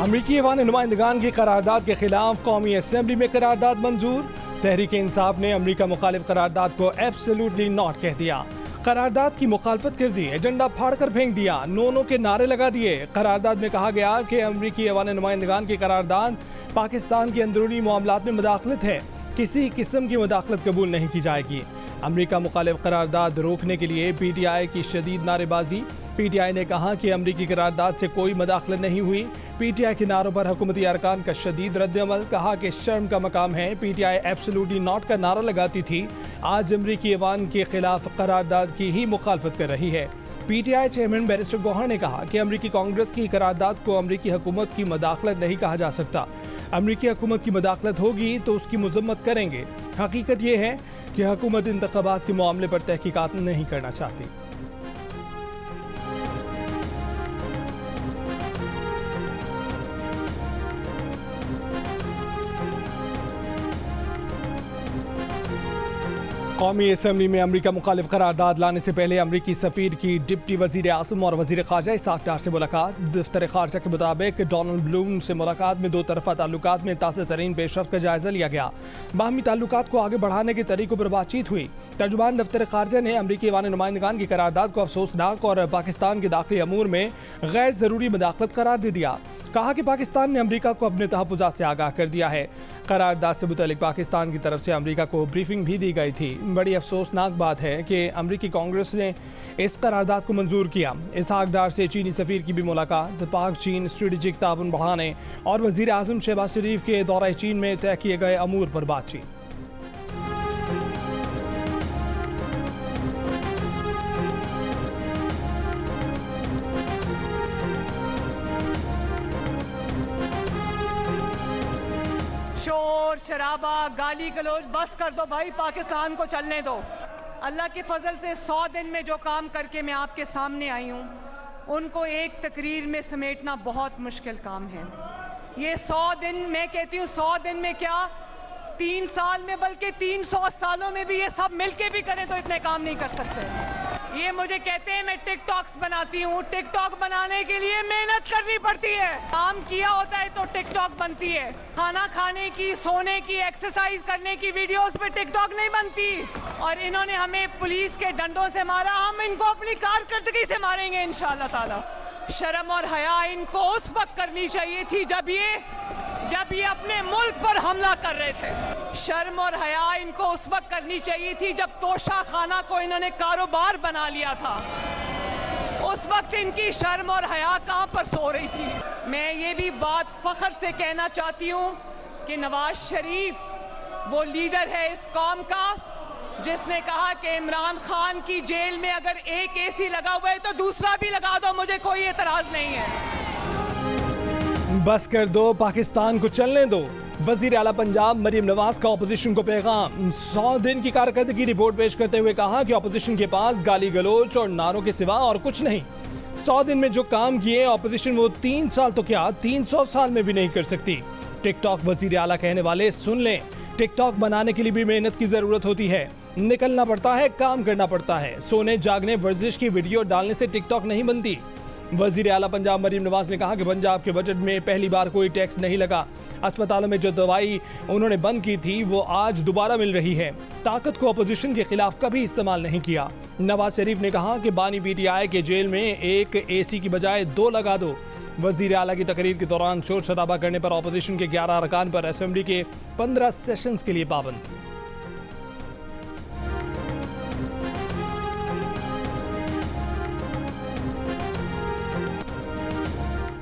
अमरीकी ऐवान नुमाइंदगान की करारदाद के खिलाफ कौमी असम्बली में करारदाद मंजूर। तहरीक इंसाफ ने अमरीका मुखालिफ करारदाद को एब्सोल्युटली नॉट कह दिया। करारदाद की मुखालफत कर दी, एजेंडा फाड़ कर फेंक दिया, नो के नारे लगा दिए। करारदाद में कहा गया कि अमरीकी ऐवान नुमाइंदगान की करारदाद पाकिस्तान के अंदरूनी मामलात में मुदाखलत है, किसी किस्म की मुदाखलत कबूल नहीं की जाएगी। अमरीका मुखालिफ करारदाद रोकने के लिए PTI की शदीद नारेबाजी। PTI ने कहा कि अमरीकी करारदाद से कोई मुदाखलत नहीं हुई। PTI के नारों पर हुकूमती अरकान का शदीद रद्द-ए-अमल। कहा कि शर्म का मकाम है, PTI एब्सोल्युटली नॉट का नारा लगाती थी, आज अमरीकी ऐवान के खिलाफ करारदाद की ही मुखालफत कर रही है। PTI चेयरमैन बैरिस्टर गौहर ने कहा कि अमरीकी कांग्रेस की करारदाद को अमरीकी हुकूमत की मुदाखलत नहीं कहा जा सकता। अमरीकी हुकूमत की मुदाखलत होगी तो उसकी मजम्मत करेंगे। हकीकत यह है कि हुकूमत इंतखाबात के मामले पर तहकीकात नहीं करना चाहती। कौमी असम्बली में अमरीका मुखालिफ करारदाद लाने से पहले अमरीकी सफीर की डिप्टी वजीर आज़म और वजीर ख़ारजा इसाक डार से मुलाकात। दफ्तर ख़ारजा के मुताबिक डोनाल्ड ब्लूम से मुलाकात में दो तरफ़ा ताल्लुकात में ताज़ा तरीन पेशरफ्त का जायज़ा लिया गया। बाहमी ताल्लुकात को आगे बढ़ाने के तरीकों पर बातचीत हुई। तर्जुमान दफ्तर ख़ारजा ने अमरीकी ऐवान नुमाइंदगान की करारदाद को अफसोसनाक और पाकिस्तान के दाखिली अमूर में गैर ज़रूरी मुदाखलत करार दे दिया। कहा कि पाकिस्तान ने अमरीका को अपने तहफ़्फ़ुज़ात से आगाह कर दिया है। करारदाद से मुतल्लिक पाकिस्तान की तरफ से अमरीका को ब्रीफिंग भी दी गई थी। बड़ी अफसोसनाक बात है कि अमरीकी कांग्रेस ने इस करारदाद को मंजूर किया। इसाक डार से चीनी सफ़ीर की भी मुलाकात, पाक चीन स्ट्रेटेजिक ताउन बढ़ाने और वज़ीर आज़म शहबाज शरीफ के दौरे चीन में तय किए गए अमूर पर बातचीत। शोर शराबा गाली गलौज बस कर दो भाई, पाकिस्तान को चलने दो। अल्लाह के फजल से 100 दिन में जो काम करके मैं आपके सामने आई हूँ, उनको एक तकरीर में समेटना बहुत मुश्किल काम है। ये 100 दिन, मैं कहती हूँ 100 दिन में क्या 3 साल में, बल्कि 300 सालों में भी ये सब मिलके भी करें तो इतने काम नहीं कर सकते। ये मुझे कहते हैं मैं टिकटॉक्स बनाती हूँ, टिकटॉक बनाने के लिए मेहनत करनी पड़ती है। काम किया होता है तो टिकटॉक बनती है। खाना खाने की, सोने की, एक्सरसाइज करने की वीडियोस पे टिकटॉक नहीं बनती। और इन्होंने हमें पुलिस के डंडों से मारा, हम इनको अपनी कारकर्दगी से मारेंगे इंशाअल्लाह ताला। शर्म और हया इनको उस वक्त करनी चाहिए थी जब ये अपने मुल्क पर हमला कर रहे थे। शर्म और हया इनको उस वक्त करनी चाहिए थी जब तोशा खाना को इन्होंने कारोबार बना लिया था। उस वक्त इनकी शर्म और हया कहाँ पर सो रही थी। मैं ये भी बात फख्र से कहना चाहती हूँ कि नवाज शरीफ वो लीडर है इस कौम का जिसने कहा कि इमरान खान की जेल में अगर एक AC लगा हुआ है तो दूसरा भी लगा दो, मुझे कोई एतराज नहीं है। बस कर दो, पाकिस्तान को चलने दो। वजीर आला पंजाब मरीम नवाज का अपोजिशन को पैगाम। 100 दिन की कारकर्दगी रिपोर्ट पेश करते हुए कहा कि अपोजिशन के पास गाली गलोच और नारों के सिवा और कुछ नहीं। 100 दिन में जो काम किए अपोजिशन वो 3 साल तो क्या 300 साल में भी नहीं कर सकती। टिकटॉक वजीर आला कहने वाले सुन लें, टिकटॉक बनाने के लिए भी मेहनत की जरूरत होती है, निकलना पड़ता है, काम करना पड़ता है। सोने जागने वर्जिश की वीडियो डालने से टिकटॉक नहीं बनती। वजीर आला पंजाब मरीम नवाज ने कहा कि पंजाब के बजट में पहली बार कोई टैक्स नहीं लगा। अस्पतालों में जो दवाई उन्होंने बंद की थी वो आज दोबारा मिल रही है। ताकत को अपोजिशन के खिलाफ कभी इस्तेमाल नहीं किया। नवाज शरीफ ने कहा कि बानी PTI के जेल में एक AC की बजाय 2 लगा दो। वजीर आला की तकरीर के दौरान शोर शराबा करने पर अपोजिशन के 11 अरकान पर असेंबली के 15 सेशंस के लिए पाबंदी।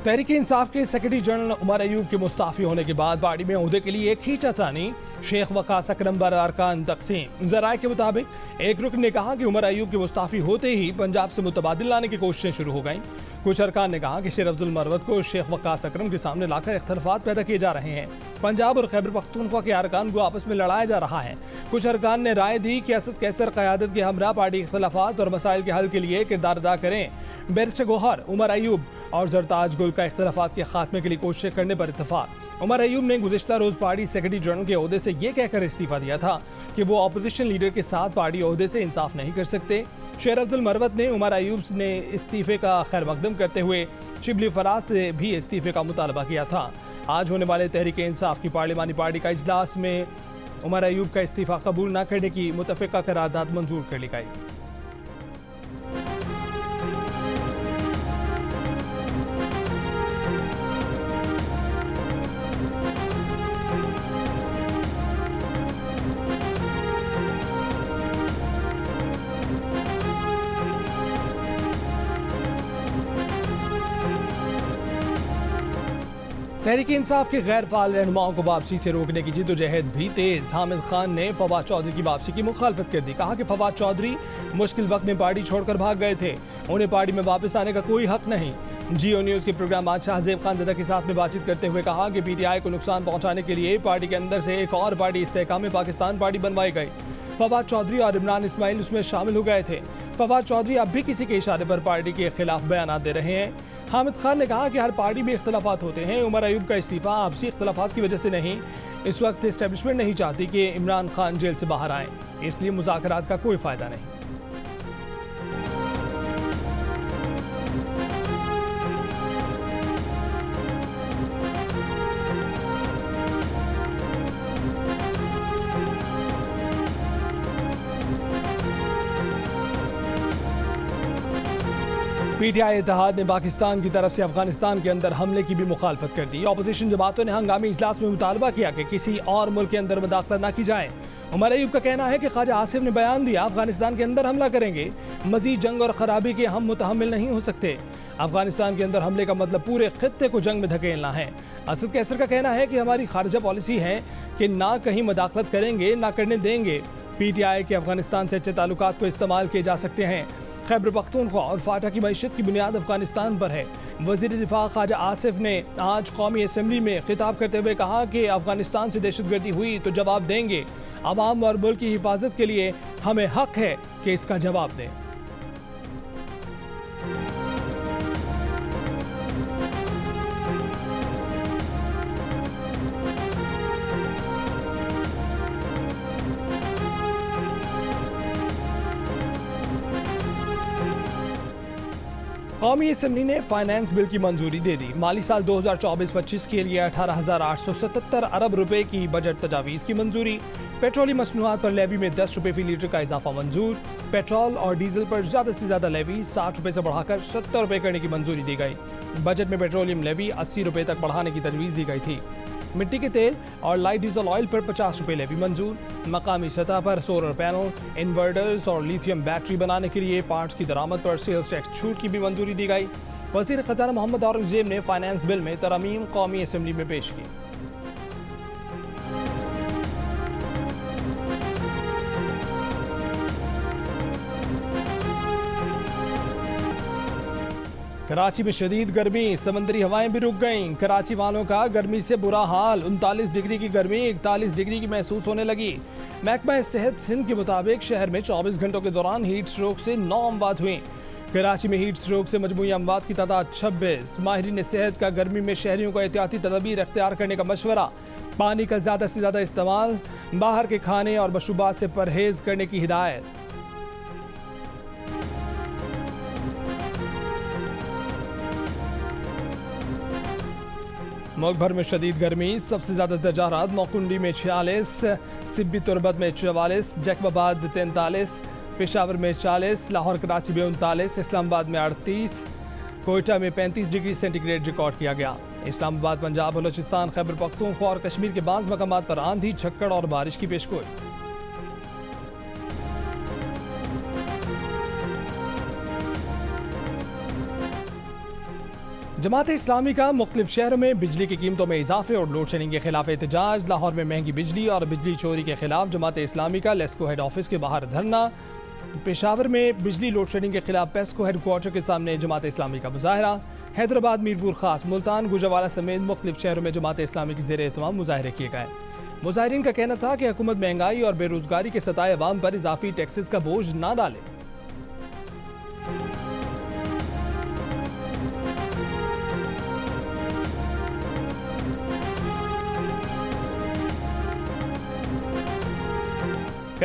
तहरीक इंसाफ के सेक्रेटरी जनरल उमर अयूब के मुस्ताफी होने के बाद पार्टी में ओहदे के लिए एक खींचातानी, शेख वकास अकरम बर अरकान तकसीम। जराये के मुताबिक एक रुकन ने कहा कि उमर अयूब के मुस्ताफी होते ही पंजाब से मुतबादिल लाने की कोशिशें शुरू हो गईं। कुछ अरकान ने कहा कि शेर अफजल मरवत को शेख वकास अकरम के सामने लाकर इख्तलाफात पैदा किए जा रहे हैं। पंजाब और खैबर पख्तूनख्वा के अरकान को आपस में लड़ाया जा रहा है। कुछ अरकान ने राय दी कि असद कैसर क़यादत के हमरा पार्टी इख्तलाफात और मसाइल के हल के लिए किरदार अदा करें। बैरिस्टर गौहर, उमर अयूब और जरताज गुल का इख्तलाफात के खात्मे के लिए कोशिशें करने पर इत्तफाक। उमर अयूब ने गुज़िश्ता रोज़ पार्टी सेक्रेटरी जनरल के ओहदे से ये कहकर इस्तीफा दिया था कि वो अपोजिशन लीडर के साथ पार्टी ओहदे से इंसाफ नहीं कर सकते। शेर अब्दुल मरवत ने उमर अयूब ने इस्तीफे का खैर मकदम करते हुए शिबली फराज से भी इस्तीफे का मुतालबा किया था। आज होने वाले तहरीक इंसाफ की पार्लिमानी पार्टी का इजलास में उमर अयूब का इस्तीफा कबूल न करने की मुतफ़िका करारदाद मंजूर कर ली गई। तहरीक इंसाफ के गैर फाल रहनुमाओं को वापसी से रोकने की जिद्दोजहद भी तेज। हामिद खान ने फवाद चौधरी की वापसी की मुखालफत कर दी। कहा कि फवाद चौधरी मुश्किल वक्त में पार्टी छोड़कर भाग गए थे, उन्हें पार्टी में वापस आने का कोई हक नहीं। जियो न्यूज़ के प्रोग्राम बादशाह हज़ेब खानज़दा के साथ में बातचीत करते हुए कहा कि PTI को नुकसान पहुंचाने के लिए पार्टी के अंदर से एक और पार्टी इस्तेहकाम पाकिस्तान पार्टी बनवाई गई। फवाद चौधरी और इमरान इस्माइल उसमें शामिल हो गए थे। फवाद चौधरी अब भी किसी के इशारे पर पार्टी के खिलाफ बयान दे रहे हैं। हामिद खान ने कहा कि हर पार्टी में इख्तलाफात होते हैं। उमर अयूब का इस्तीफा आपसी इख्तलाफात की वजह से नहीं, इस वक्त इस्टेब्लिशमेंट नहीं चाहती कि इमरान खान जेल से बाहर आएं, इसलिए मुज़ाकरात का कोई फ़ायदा नहीं। PTI इत्तेहाद ने पाकिस्तान की तरफ से अफगानिस्तान के अंदर हमले की भी मुखालफत कर दी। अपोजिशन जमातों ने हंगामी इजलास में मुतालबा किया कि किसी और मुल्क के अंदर मुदाखलत न की जाए। उमर अयूब का कहना है कि ख्वाजा आसिफ ने बयान दिया अफगानिस्तान के अंदर हमला करेंगे, मजीद जंग और खराबी के हम मुतहम्मिल नहीं हो सकते। अफगानिस्तान के अंदर हमले का मतलब पूरे खित्ते को जंग में धकेलना है। असद कैसर का कहना है कि हमारी खारजा पॉलिसी है कि ना कहीं मुदाखलत करेंगे ना करने देंगे। PTI के अफगानिस्तान से अच्छे ताल्लुकात को इस्तेमाल किए जा सकते हैं। खैबर पख्तूनख्वा और फाटा की मईशत की बुनियाद अफगानिस्तान पर है। वज़ीर दिफा ख्वाजा आसिफ ने आज कौमी असम्बली में खिताब करते हुए कहा कि अफगानिस्तान से दहशतगर्दी हुई तो जवाब देंगे। अवाम और मुल्क की हिफाजत के लिए हमें हक है कि इसका जवाब दें। कौमी असम्बली ने फाइनेंस बिल की मंजूरी दे दी। माली साल 2024-25 के लिए 18,877 अरब रुपए की बजट तजावीज़ की मंजूरी। पेट्रोली मसनूआत पर लेवी में 10 रुपए फी लीटर का इजाफा मंजूर। पेट्रोल और डीजल पर ज़्यादा से ज़्यादा लेवी 60 रुपए से बढ़ाकर 70 रुपए करने की मंजूरी दी गई। बजट में पेट्रोलियम लेवी 80 रुपए तक बढ़ाने की तजवीज़ दी गई थी। मिट्टी के तेल और लाइट डीजल ऑयल पर 50 रुपए लेवी मंजूर। मकामी सतह पर सोलर पैनल, इन्वर्टर्स और लिथियम बैटरी बनाने के लिए पार्ट्स की दरामद पर सेल्स टैक्स छूट की भी मंजूरी दी गई। वज़ीर ख़ज़ाना मोहम्मद औरंगज़ेब ने फाइनेंस बिल में तरमीम कौमी असम्बली में पेश की। कराची में शदीद गर्मी, समंदरी हवाएं भी रुक गईं। कराची वालों का गर्मी से बुरा हाल। 39 डिग्री की गर्मी 41 डिग्री की महसूस होने लगी। महकमा सेहत सिंध के मुताबिक शहर में 24 घंटों के दौरान हीट स्ट्रोक से 9 अमवात हुई। कराची में हीट स्ट्रोक से मजमूई अमवात की तादाद 26। माहिरीन सेहत का गर्मी में शहरियों को एहतियाती तदबीर अख्तियार करने का मशवरा। पानी का ज़्यादा से ज़्यादा इस्तेमाल, बाहर के खाने और मशरूबात से परहेज करने की हिदायत। मुल्क भर में शदीद गर्मी। सबसे ज़्यादा दर्जात मौकुंडी में 46, सिब्बी तुरबत में 44, जैकबाबाद 43, पेशावर में 40, लाहौर कराची में 39, इस्लामाबाद में 38, कोयटा में 35 डिग्री सेंटीग्रेड रिकॉर्ड किया गया। इस्लामाबाद, पंजाब, बलोचिस्तान, खैबर पख्तूनख्वा और कश्मीर के बाज़ मकामात पर आंधी, झक्कड़ और बारिश की पेशगोई। जमात इस्लामी का मुख्तलिफ शहरों में बिजली की कीमतों में इजाफे और लोड शेडिंग के खिलाफ एहतजाज। लाहौर में महंगी बिजली और बिजली चोरी के खिलाफ जमात इस्लामी का लेस्को हेड ऑफिस के बाहर धरना। पेशावर में बिजली लोड शेडिंग के खिलाफ पेस्को हेडक्वार्टर के सामने जमात इस्लामी का मुजाहरा। हैदराबाद, मीरपुर खास, मुल्तान, गुजरावाला समेत मुख्तलिफ शहरों में जमात इस्लामी की ज़ेर एहतमाम मुजाहरे किए गए। मुजाहिरीन का कहना था कि हुकूमत महंगाई और बेरोजगारी के सताए अवाम पर इजाफी टैक्सेस का बोझ ना डाले।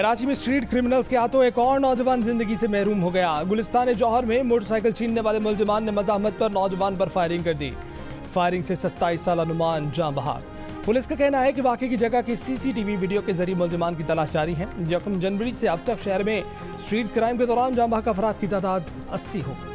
कराची में स्ट्रीट क्रिमिनल्स के हाथों एक और नौजवान जिंदगी से महरूम हो गया। गुलिस्तान जौहर में मोटरसाइकिल छीनने वाले मुलजिमान ने मज़ाहमत पर नौजवान पर फायरिंग कर दी। फायरिंग से 27 साल नुमान जान बहाक। पुलिस का कहना है कि वाकई की जगह की सीसीटीवी वीडियो के जरिए मुलजिमान की तलाश जारी है। 1 जनवरी से अब तक शहर में स्ट्रीट क्राइम के दौरान जान बहक अफराद की तादाद 80 हो गई।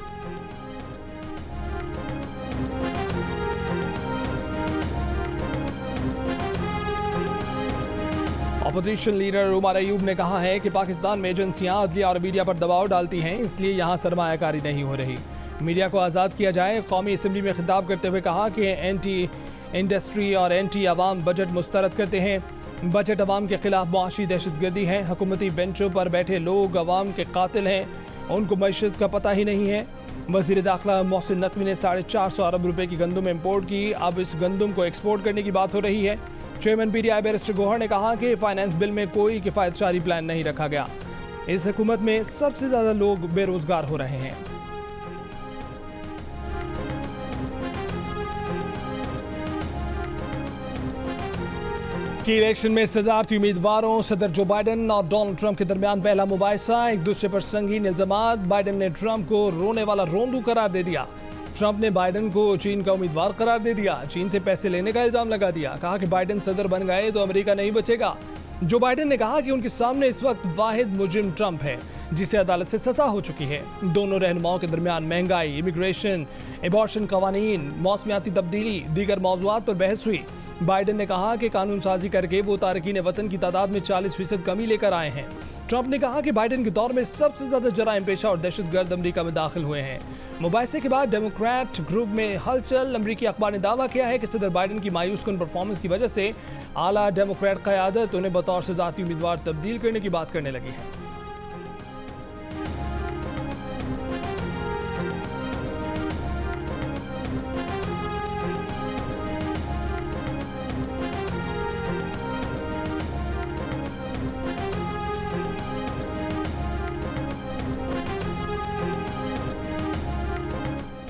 अपोजिशन लीडर उमर अयूब ने कहा है कि पाकिस्तान में एजेंसियां अदलिया और मीडिया पर दबाव डालती हैं, इसलिए यहां सरमायाकारी नहीं हो रही। मीडिया को आज़ाद किया जाए। कौमी असम्बली में खिताब करते हुए कहा कि एंटी इंडस्ट्री और एंटी अवाम बजट मुस्तरद करते हैं। बजट अवाम के खिलाफ मुआशी दहशतगर्दी है। हुकूमती बेंचों पर बैठे लोग अवाम के कातिल हैं, उनको मईशत का पता ही नहीं है। वज़ीर दाखिला मोहसिन नकवी ने 450 अरब रुपए की गंदम इम्पोर्ट की। अब इस गंदम को एक्सपोर्ट करने की बात हो रही है। चेयरमैन PTI बैरिस्टर गौहर ने कहा कि फाइनेंस बिल में कोई किफ़ायतशारी प्लान नहीं रखा गया। इस हुकूमत में सबसे ज़्यादा लोग बेरोजगार हो रहे हैं। की इलेक्शन में सदारती उम्मीदवारों सदर जो बाइडन और डोनाल्ड ट्रंप के दरमियान पहला मुबाहिसा। एक दूसरे पर संगीन इल्जामात। बाइडन ने ट्रंप को रोने वाला रोंदू करार दे दिया। ट्रंप ने बाइडन को चीन का उम्मीदवार करार दे दिया। चीन से पैसे लेने का इल्जाम लगा दिया। कहा कि बाइडन सदर बन गए तो अमेरिका नहीं बचेगा। जो बाइडन ने कहा कि उनके सामने इस वक्त वाहिद मुजरिम ट्रंप है, जिसे अदालत से सजा हो चुकी है। दोनों रहनुमाओं के दरमियान महंगाई, इमिग्रेशन, एबॉर्शन कवानीन, मौसमियाती तब्दीली, दीगर मौज़ूआत पर बहस हुई। बाइडन ने कहा कि कानून साजी करके वो तारकीन वतन की तादाद में 40% कमी लेकर आए हैं। ट्रंप ने कहा कि बाइडन के दौर में सबसे ज्यादा जराइम पेशा और दहशतगर्द अमेरिका में दाखिल हुए हैं। मुबाहिसे के बाद डेमोक्रेट ग्रुप में हलचल। अमेरिकी अखबार ने दावा किया है कि सदर बाइडन की मायूस कुन परफॉर्मेंस की वजह से आला डेमोक्रेट क़यादत उन्हें बतौर सदारती उम्मीदवार तब्दील करने की बात करने लगी है।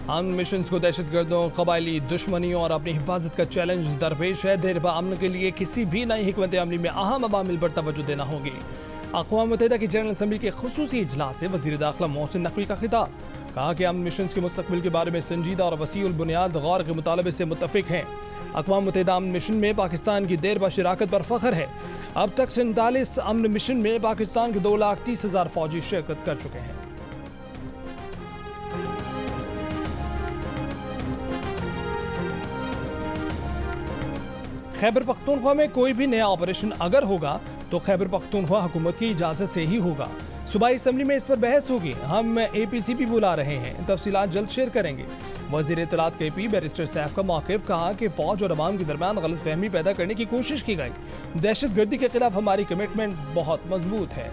अमन मिशन को दहशतगर्दों, कबायली दुश्मनियों और अपनी हिफाजत का चैलेंज दरपेश है। देर अमन के लिए किसी भी नई हिकमत अमली में अहम अवामिल पर तवज्जो देना होगी। अक़वाम मुत्तहिदा की जनरल असम्बली के खुसूसी इजलास से वज़ीर दाखिला मोहसिन नकवी का खिताब। कहा कि अमन मिशन के मुस्तक़बिल के बारे में संजीदा और वसीउल बुनियाद गौर के मुतालबे से मुत्तफ़िक हैं। अक़वाम मुत्तहिदा अमन मिशन में पाकिस्तान की देर शिराकत पर फ़ख्र है। अब तक 47 अमन मिशन में पाकिस्तान के 2,30,000 फ़ौजी शिरकत कर चुके हैं। खैबर पख्तूनख्वा में कोई भी नया ऑपरेशन अगर होगा तो खैबर पख्तूनख्वा हुकूमत की इजाज़त से ही होगा। सूबाई असम्बली में इस पर बहस होगी। हम APCP बुला रहे हैं, तफसीलात जल्द शेयर करेंगे। वज़ीर इत्तलात KP बैरिस्टर सैफ का मौक़िफ़। कहा कि फ़ौज और अवाम के दरमियान गलतफहमी पैदा करने की कोशिश की गई। दहशतगर्दी के खिलाफ हमारी कमिटमेंट बहुत मजबूत है।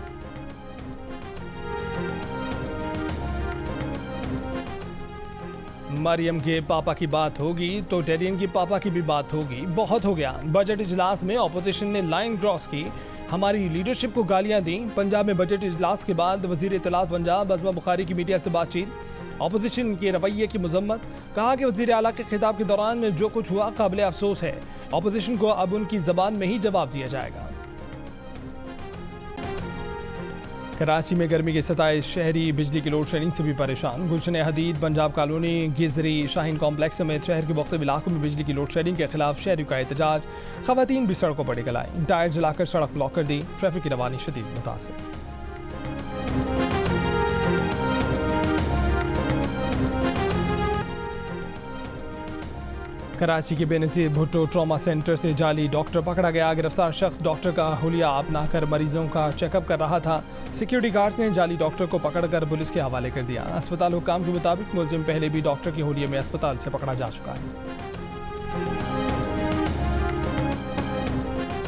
मरियम के पापा की बात होगी तो टेरियन की पापा की भी बात होगी। बहुत हो गया। बजट इजलास में अपोजिशन ने लाइन क्रॉस की, हमारी लीडरशिप को गालियां दी। पंजाब में बजट इजलास के बाद वज़ीर इत्तलात पंजाब अज़मा बुखारी की मीडिया से बातचीत। अपोजिशन के रवैये की मजम्मत। कहा कि वज़ीर आला के खिताब के दौरान जो कुछ हुआ काबिल अफसोस है। अपोजिशन को अब उनकी ज़बान में ही जवाब दिया जाएगा। कराची में गर्मी के सताए शहरी बिजली की लोड शेडिंग से भी परेशान। गुलशन हदीद, पंजाब कॉलोनी, गिजरी, शाहीन कॉम्प्लेक्स समेत शहर के मुख्तलिफ इलाकों में बिजली की लोड शेडिंग के खिलाफ शहरियों का एहतजाज। खवातीन भी सड़कों पर निकल आई, टायर जलाकर सड़क ब्लॉक कर दी। ट्रैफिक की रवानी शदीद मुतासिर। कराची के बेनज़ीर भुट्टो ट्रॉमा सेंटर से जाली डॉक्टर पकड़ा गया। गिरफ्तार शख्स डॉक्टर का हुलिया अपनाकर मरीजों का चेकअप कर रहा था। सिक्योरिटी गार्ड्स ने जाली डॉक्टर को पकड़कर पुलिस के हवाले कर दिया। अस्पताल हुक्काम के मुताबिक मुलजिम पहले भी डॉक्टर के हुलिये में अस्पताल से पकड़ा जा चुका है।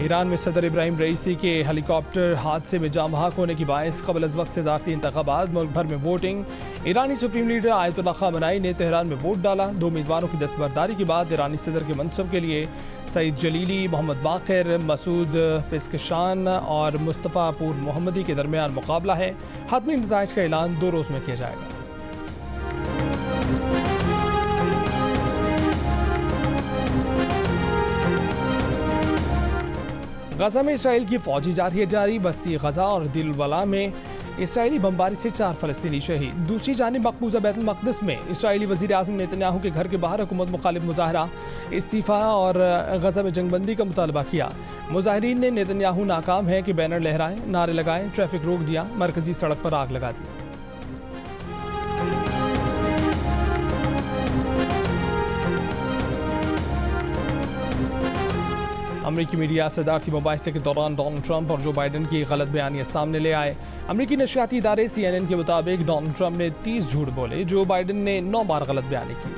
ईरान में सदर इब्राहिम रईसी के हेलीकॉप्टर हादसे में जान बहक होने की बायस कबल अज़ वक्त सदारती इंतखाबात। मुल्क भर में वोटिंग। ईरानी सुप्रीम लीडर आयतुल्लाह ख़ामेनी ने तेहरान में वोट डाला। 2 उम्मीदवारों की दस्तबरदारी के बाद ईरानी सदर के मनसब के लिए सईद जलीली, मोहम्मद बाक़िर, मसूद पेस्कशान और मुस्तफ़ा पूर मोहम्मदी के दरमियान मुकाबला है। हतमी नताइज का ऐलान 2 रोज़ में किया जाएगा। गजा में इसराइल की फौजी जारी बस्ती गजा और दिल बला में इसराइली बमबारी से 4 फलस्तीनी शहीद। दूसरी जानिब मकबूजा बैतुल मक़दिस में इसराइली वज़ीर आज़म नेतन्याहू के घर के बाहर हुकूमत मुखालिफ मुजाहरा, इस्तीफ़ा और गजा में जंगबंदी का मुतालबा किया। मुजाहिरीन ने नेतन्याहू नाकाम है कि बैनर लहराएं, नारे लगाएं, ट्रैफिक रोक दिया, मरकजी सड़क पर आग लगा दी। अमरीकी मीडिया सदारती मुबाहिसे के दौरान डोनाल्ड ट्रंप और जो बाइडन की गलत बयानियां सामने ले आए। अमरीकी नशियाती इदारे CNN के मुताबिक डोनाल्ड ट्रंप ने 30 झूठ बोले, जो बाइडन ने 9 बार गलत बयानी की।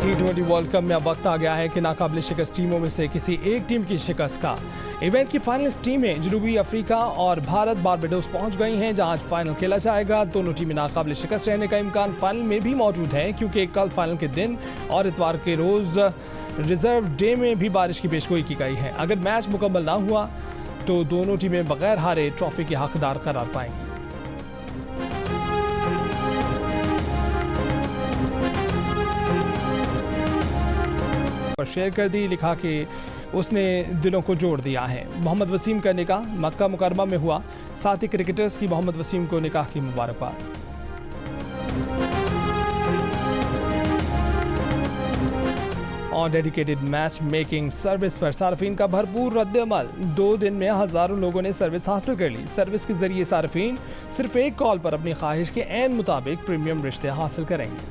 T20 वर्ल्ड कप में अब वक्त आ गया है कि नाकाबिल शिकस्त टीमों में से किसी एक टीम की शिकस्त का। इवेंट की फाइनलिस्ट टीमें जनूबी अफ्रीका और भारत बारबाडोस पहुंच गई हैं, जहां आज फाइनल खेला जाएगा। दोनों टीमें नाकाबिल शिकस्त रहने का इम्कान फाइनल में भी मौजूद है, क्योंकि कल फाइनल के दिन और इतवार के रोज रिजर्व डे में भी बारिश की पेशगोई की गई है। अगर मैच मुकम्मल ना हुआ तो दोनों टीमें बगैर हारे ट्रॉफी के हकदार करार पाएंगी। पर शेयर कर दी, लिखा कि उसने दिलों को जोड़ दिया है। मोहम्मद वसीम का निकाह मक्का मुकरमा में हुआ। साथ ही क्रिकेटर्स की मोहम्मद वसीम को निकाह की मुबारकबाद। On dedicated match making service पर सार्फिन का भरपूर रद्द-ए-अमल। 2 दिन में हजारों लोगों ने सर्विस हासिल कर ली। सर्विस के जरिए सार्फिन सिर्फ एक कॉल पर अपनी ख्वाहिश के ऐन मुताबिक प्रीमियम रिश्ते हासिल करेंगे।